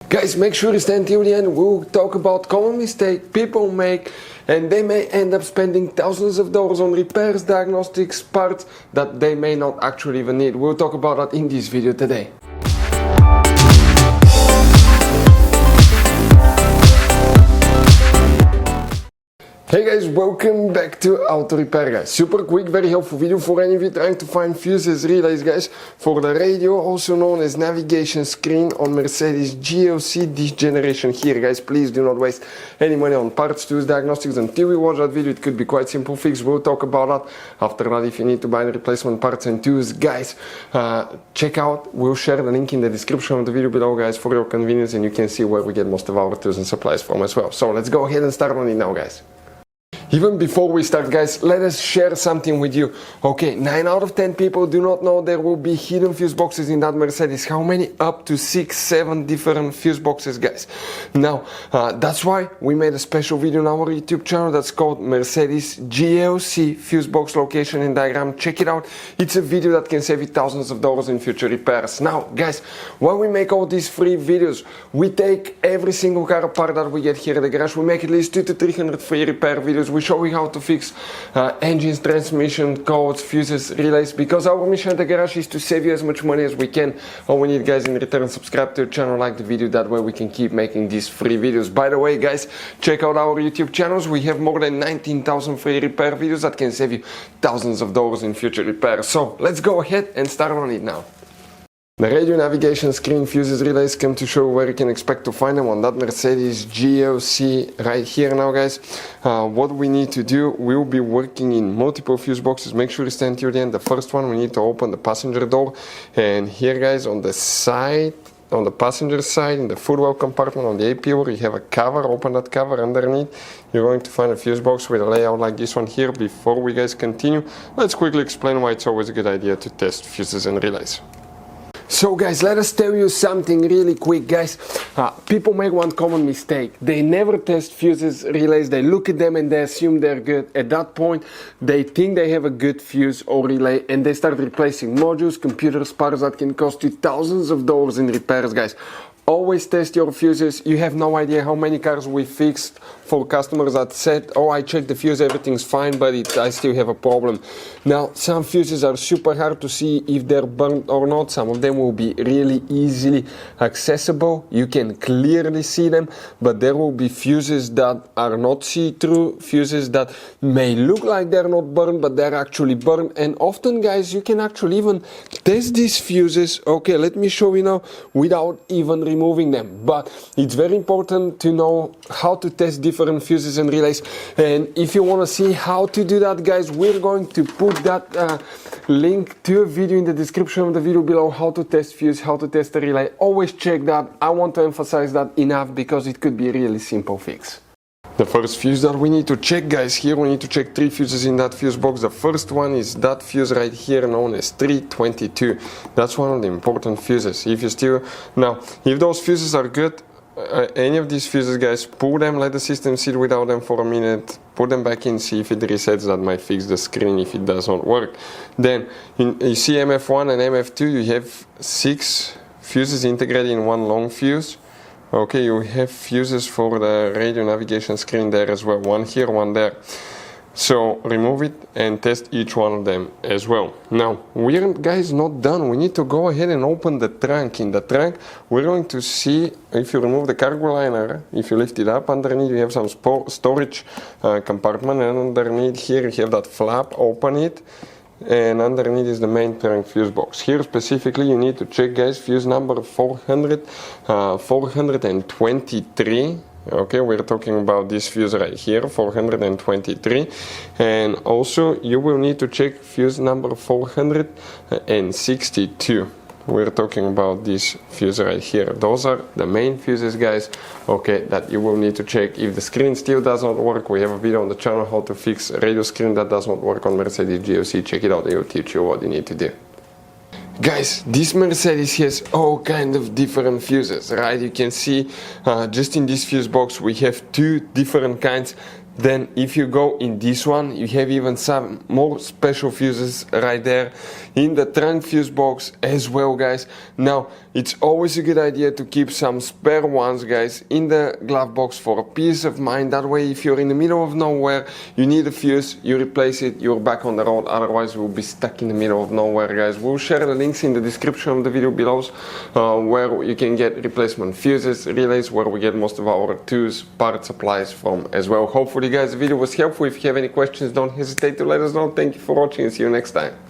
Guys, make sure you stay until the end. We'll talk about common mistakes people make, and they may end up spending thousands of dollars on repairs, diagnostics, parts that they may not actually even need. We'll talk about that in this video today. Hey guys, welcome back to Auto Repair guys. Super quick, very helpful video for any of you trying to find fuses, relays guys, for the radio, also known as navigation screen on Mercedes GLC this generation here guys. Please do not waste any money on parts, tools, diagnostics until we watch that video. It could be quite simple fix. We'll talk about that. After that, if you need to buy replacement parts and tools guys, check out, we'll share the link in the description of the video below guys for your convenience, and you can see where we get most of our tools and supplies from as well. So let's go ahead and start on it now guys. Even before we start guys, let us share something with you. Okay, 9 out of 10 people do not know there will be hidden fuse boxes in that Mercedes. How many? Up to 6-7 different fuse boxes guys. Now, that's why we made a special video on our YouTube channel that's called Mercedes GLC fuse box location and diagram. Check it out. It's a video that can save you thousands of dollars in future repairs. Now guys, when we make all these free videos, we take every single car apart that we get here at the garage. We make at least 200 to 300 free repair videos. We show you how to fix engines, transmission, codes, fuses, relays, because our mission at the garage is to save you as much money as we can. All we need guys in return, subscribe to the channel, like the video, that way we can keep making these free videos. By the way guys, check out our YouTube channels. We have more than 19,000 free repair videos that can save you thousands of dollars in future repairs. So let's go ahead and start on it now. The radio navigation screen fuses relays come to show where you can expect to find them on that Mercedes GLC right here now guys. What we need to do, we'll be working in multiple fuse boxes. Make sure you stand till the end. The first one, we need to open the passenger door, and here guys on the side, on the passenger side, in the footwell compartment on the AP door, you have a cover. Open that cover. Underneath you're going to find a fuse box with a layout like this one here. Before we guys continue, let's quickly explain why it's always a good idea to test fuses and relays. So guys, let us tell you something really quick guys. People make one common mistake. They never test fuses, relays. They look at them and they assume they're good. At that point, they think they have a good fuse or relay, and they start replacing modules, computers, parts that can cost you thousands of dollars in repairs guys. Always test your fuses. You have no idea how many cars we fixed for customers that said, oh, I checked the fuse, everything's fine, but I still have a problem. Now, some fuses are super hard to see if they're burnt or not. Some of them will be really easily accessible. You can clearly see them, but there will be fuses that are not see-through, fuses that may look like they're not burned, but they're actually burned. And often, guys, you can actually even test these fuses. Okay, let me show you now without even removing them. But it's very important to know how to test different fuses and relays, and if you want to see how to do that guys, we're going to put that link to a video in the description of the video below, how to test fuse, how to test a relay. Always check that. I want to emphasize that enough because it could be a really simple fix. The first fuse that we need to check guys, here we need to check 3 fuses in that fuse box. The first one is that fuse right here known as 322. That's one of the important fuses. If you still, now if those fuses are good, any of these fuses guys, pull them, let the system sit without them for a minute, put them back in, see if it resets. That might fix the screen if it does not work. Then you see MF1 and MF2, you have 6 fuses integrated in one long fuse. Okay, you have fuses for the radio navigation screen there as well, one here, one there. So remove it and test each one of them as well. Now we're guys not done. We need to go ahead and open the trunk. In the trunk we're going to see, if you remove the cargo liner, if you lift it up, underneath you have some storage compartment, and underneath here you have that flap. Open it, and underneath is the main trunk fuse box. Here specifically you need to check guys fuse number 423. Okay, we're talking about this fuse right here, 423, and also you will need to check fuse number 462. We're talking about this fuse right here. Those are the main fuses guys, okay, that you will need to check. If the screen still does not work, we have a video on the channel how to fix a radio screen that does not work on Mercedes GLC. Check it out, it will teach you what you need to do. Guys, this Mercedes has all kind of different fuses, right? You can see just in this fuse box we have 2 different kinds. Then if you go in this one, you have even some more special fuses right there in the trunk fuse box as well, guys. Now, it's always a good idea to keep some spare ones, guys, in the glove box for a peace of mind. That way, if you're in the middle of nowhere, you need a fuse, you replace it, you're back on the road. Otherwise, we'll be stuck in the middle of nowhere, guys. We'll share the links in the description of the video below, where you can get replacement fuses, relays, where we get most of our tools, part supplies from as well. Hopefully, guys, the video was helpful. If you have any questions, don't hesitate to let us know. Thank you for watching and see you next time.